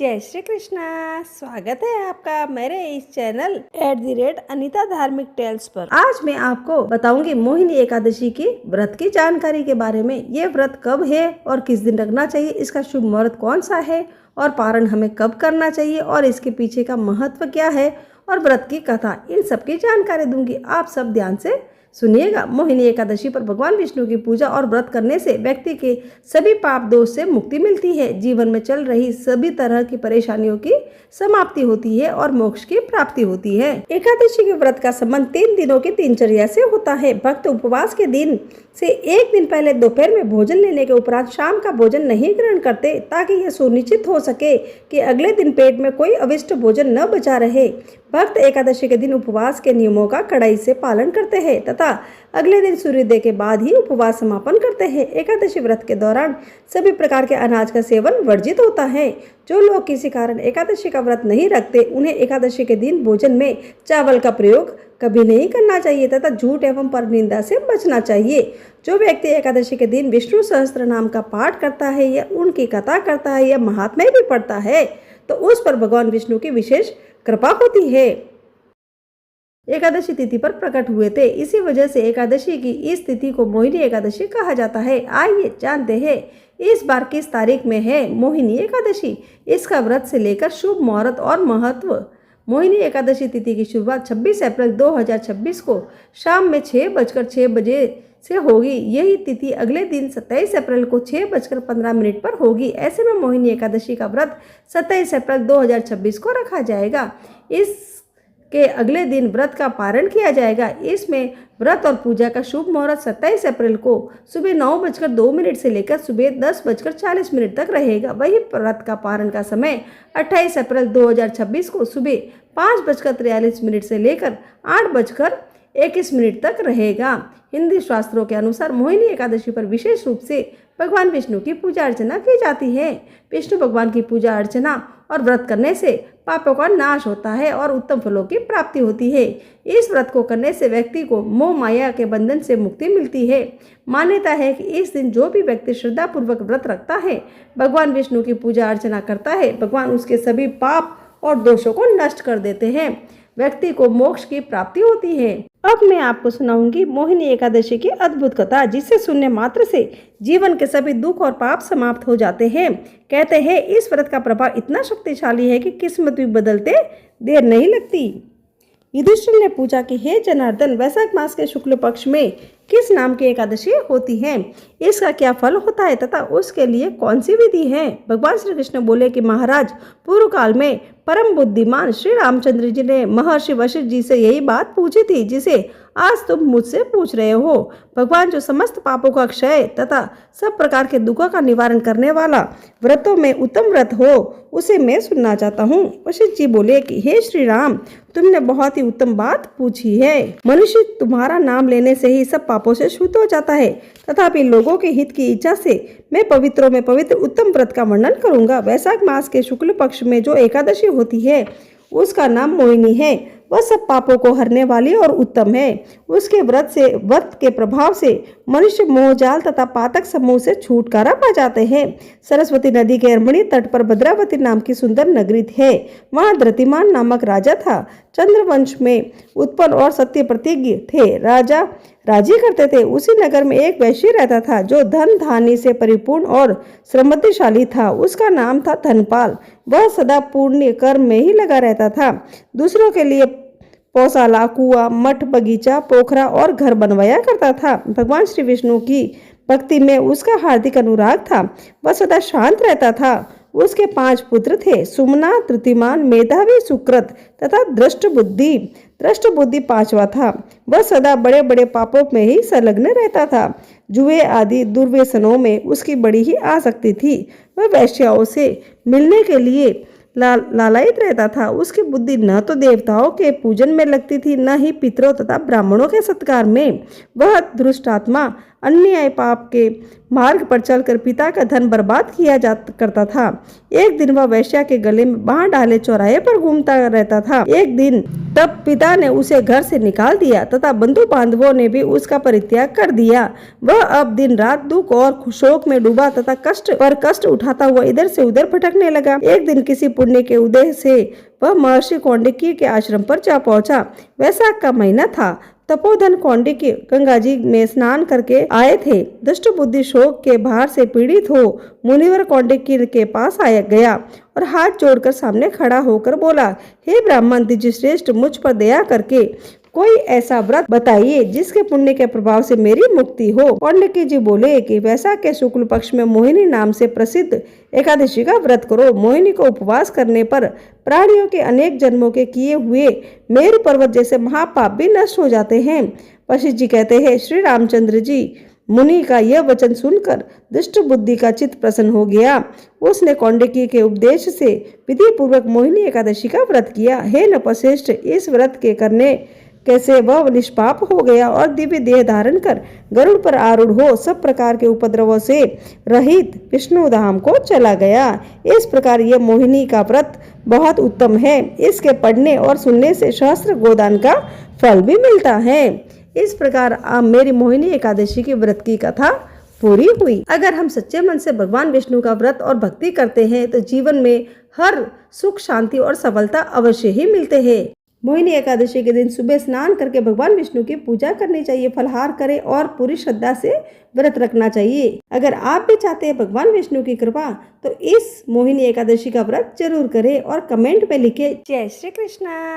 जय श्री कृष्णा। स्वागत है आपका मेरे इस चैनल @अनीता धार्मिक टेल्स पर। आज मैं आपको बताऊंगी मोहिनी एकादशी की व्रत की जानकारी के बारे में। ये व्रत कब है और किस दिन रखना चाहिए, इसका शुभ मुहूर्त कौन सा है और पारण हमें कब करना चाहिए और इसके पीछे का महत्व क्या है और व्रत की कथा, इन सब की जानकारी दूंगी। आप सब ध्यान से सुनिएगा। मोहिनी एकादशी पर भगवान विष्णु की पूजा और व्रत करने से व्यक्ति के सभी पाप दोष से मुक्ति मिलती है, जीवन में चल रही सभी तरह की परेशानियों की समाप्ति होती है और मोक्ष की प्राप्ति होती है। एकादशी के व्रत का संबंध 3 दिनों की दिनचर्या से होता है। भक्त उपवास के दिन से एक दिन पहले दोपहर में भोजन लेने के उपरांत शाम का भोजन नहीं ग्रहण करते, ताकि यह सुनिश्चित हो सके कि अगले दिन पेट में कोई अविष्ट भोजन न बचा रहे। भक्त एकादशी के दिन उपवास के नियमों का कड़ाई से पालन करते हैं तथा अगले दिन सूर्योदय के बाद ही उपवास समापन करते हैं। एकादशी व्रत के दौरान सभी प्रकार के अनाज का सेवन वर्जित होता है। जो लोग किसी कारण एकादशी का व्रत नहीं रखते, उन्हें एकादशी के दिन भोजन में चावल का प्रयोग कभी नहीं करना चाहिए तथा झूठ एवं परनिंदा से बचना चाहिए। जो व्यक्ति एकादशी के दिन विष्णु सहस्त्र नाम का पाठ करता है या उनकी कथा करता है या महात्म्य भी पढ़ता है, तो उस पर भगवान विष्णु की विशेष कृपा होती है। एकादशी तिथि पर प्रकट हुए थे, इसी वजह से एकादशी की इस तिथि को मोहिनी एकादशी कहा जाता है। आइए जानते हैं इस बार किस तारीख में है मोहिनी एकादशी, इसका व्रत से लेकर शुभ मुहूर्त और महत्व। मोहिनी एकादशी तिथि की शुरुआत 26 अप्रैल 2026 को शाम में 6:06 से होगी। यही तिथि अगले दिन 27 अप्रैल को 6:15 पर होगी। ऐसे में मोहिनी एकादशी का व्रत 27 अप्रैल 2026 को रखा जाएगा। इसके अगले दिन व्रत का पारण किया जाएगा। इसमें व्रत और पूजा का शुभ मुहूर्त 27 अप्रैल को सुबह 9:02 से लेकर सुबह 10:40 तक रहेगा। वही व्रत का पारण का समय 28 अप्रैल 2026 को सुबह 5:43 से लेकर 8:21 तक रहेगा। हिंदी शास्त्रों के अनुसार मोहिनी एकादशी पर विशेष रूप से भगवान विष्णु की पूजा अर्चना की जाती है। विष्णु भगवान की पूजा अर्चना और व्रत करने से पापों का नाश होता है और उत्तम फलों की प्राप्ति होती है। इस व्रत को करने से व्यक्ति को मोह माया के बंधन से मुक्ति मिलती है। मान्यता है कि इस दिन जो भी व्यक्ति श्रद्धा पूर्वक व्रत रखता है, भगवान विष्णु की पूजा अर्चना करता है, भगवान उसके सभी पाप और दोषों को नष्ट कर देते हैं, व्यक्ति को मोक्ष की प्राप्ति होती है। अब मैं आपको सुनाऊंगी मोहिनी एकादशी की अद्भुत कथा, जिसे सुनने मात्र से जीवन के सभी दुख और पाप समाप्त हो जाते हैं। कहते हैं इस व्रत का प्रभाव इतना शक्तिशाली है कि किस्मत भी बदलते देर नहीं लगती। युधिष्ठिर ने पूछा कि हे जनार्दन, वैशाख मास के शुक्ल पक्ष में किस नाम की एकादशी होती है, इसका क्या फल होता है तथा उसके लिए कौन सी विधि है। भगवान श्री कृष्ण बोले कि महाराज, पूर्व काल में परम बुद्धिमान श्री रामचंद्र जी ने महर्षि वशिष्ठ जी से यही बात पूछी थी जिसे आज तुम मुझसे पूछ रहे हो। भगवान जो समस्त पापों का क्षय तथा सब प्रकार के दुखों का निवारण करने वाला व्रतों में उत्तम व्रत हो, उसे मैं सुनना चाहता हूँ। वशिष्ठ जी बोले कि हे श्री राम, तुमने बहुत ही उत्तम बात पूछी है। मनुष्य तुम्हारा नाम लेने से ही सब पापों से शुद्ध हो जाता है, तथापि लोगों के हित की इच्छा से मैं पवित्रों में पवित्र उत्तम व्रत का वर्णन करूंगा। वैशाख मास के शुक्ल पक्ष में जो एकादशी होती है उसका नाम मोहिनी है। वह सब पापों को हरने वाली और उत्तम है। उसके व्रत के प्रभाव से मनुष्य मोहजाल तथा पातक समूह से छुटकारा पा जाते हैं। सरस्वती नदी के रमणीय तट पर भद्रावती नाम की सुंदर नगरी है। वहाँ धृतिमान नामक राजा था। चंद्रवंश में उत्पन्न और सत्य प्रतिज्ञ थे। राजा राजी करते थे। उसी नगर में एक वैश्य रहता था जो धन धान्य से परिपूर्ण और समृद्धशाली था। उसका नाम था धनपाल। वह सदा पुण्य कर्म में ही लगा रहता था। दूसरों के लिए पौशाला, कुआं, मठ, बगीचा, पोखरा और घर बनवाया करता था। भगवान श्री विष्णु की भक्ति में उसका हार्दिक अनुराग था। वह सदा शांत रहता था। उसके 5 पुत्र थे, सुमना, धृतिमान, मेधावी, सुकृत तथा दृष्ट बुद्धि 5वां था। वह सदा बड़े बड़े पापों में ही संलग्न रहता था। जुए आदि दुर्व्यसनों में उसकी बड़ी ही आसक्ति थी। वह वैश्याओं से मिलने के लिए लालायित रहता था। उसकी बुद्धि न तो देवताओं के पूजन में लगती थी, न ही पितरों तथा ब्राह्मणों के सत्कार में। वह दुष्टात्मा अन्याय पाप के मार्ग पर चलकर पिता का धन बर्बाद किया जा करता था। एक दिन वह वेश्या के गले में बांह डाले चौराहे पर घूमता रहता था। एक दिन तब पिता ने उसे घर से निकाल दिया तथा बंधु बांधवों ने भी उसका परित्याग कर दिया। वह अब दिन रात दुख और शोक में डूबा तथा कष्ट पर कष्ट उठाता हुआ इधर से उधर भटकने लगा। एक दिन किसी पुण्य के उदय से वह महर्षि कौंडिकी के आश्रम पर जा पहुंचा। वैशाख का महीना था। तपोधन कौंडिकी गंगा जी में स्नान करके आए थे। दुष्ट बुद्धि शोक के भार से पीड़ित हो मुनिवर कौंडिकी के पास आया गया और हाथ जोड़कर सामने खड़ा होकर बोला, हे ब्राह्मण द्विजश्रेष्ठ, मुझ पर दया करके कोई ऐसा व्रत बताइए जिसके पुण्य के प्रभाव से मेरी मुक्ति हो। कौंडिकी जी बोले कि वैशाख के शुक्ल पक्ष में मोहिनी नाम से प्रसिद्ध एकादशी का व्रत करो। मोहिनी को उपवास करने पर प्राणियों के अनेक जन्मों के किए हुए मेरु पर्वत जैसे महापाप भी नष्ट हो जाते हैं। वशिष्ठ जी कहते हैं, श्री रामचंद्र जी मुनि का यह वचन सुनकर दुष्ट बुद्धि का चित्त प्रसन्न हो गया। उसने कौंडिकी के उपदेश से विधि पूर्वक मोहिनी एकादशी का व्रत किया। हे नपश्रेष्ठ, इस व्रत के करने कैसे वह निष्पाप हो गया और दिव्य देह धारण कर गरुड़ पर आरूढ़ हो सब प्रकार के उपद्रवों से रहित विष्णु धाम को चला गया। इस प्रकार यह मोहिनी का व्रत बहुत उत्तम है। इसके पढ़ने और सुनने से सहस्त्र गोदान का फल भी मिलता है। इस प्रकार मेरी मोहिनी एकादशी की व्रत की कथा पूरी हुई। अगर हम सच्चे मन से भगवान विष्णु का व्रत और भक्ति करते हैं तो जीवन में हर सुख, शांति और सफलता अवश्य ही मिलते हैं। मोहिनी एकादशी के दिन सुबह स्नान करके भगवान विष्णु की पूजा करनी चाहिए, फलाहार करें और पूरी श्रद्धा से व्रत रखना चाहिए। अगर आप भी चाहते हैं भगवान विष्णु की कृपा तो इस मोहिनी एकादशी का व्रत जरूर करें और कमेंट में लिखें, जय श्री कृष्णा।